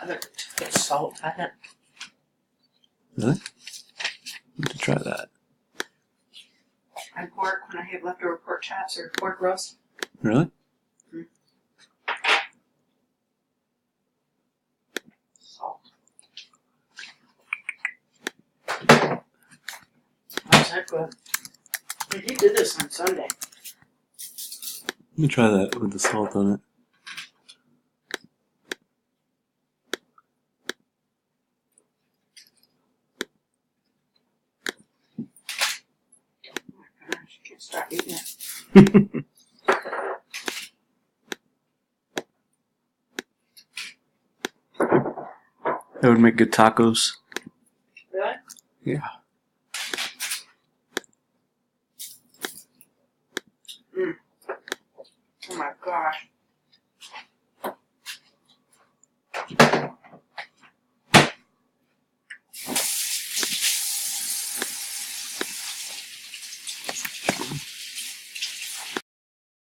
I like to put salt on it. Really? I have to try that. And pork when I have leftover pork chops or pork roast. Really? Salt. How's that good? He did this on Sunday. Let me try that with the salt on it. Oh my gosh, I can't stop eating it. That would make good tacos. Really? Yeah.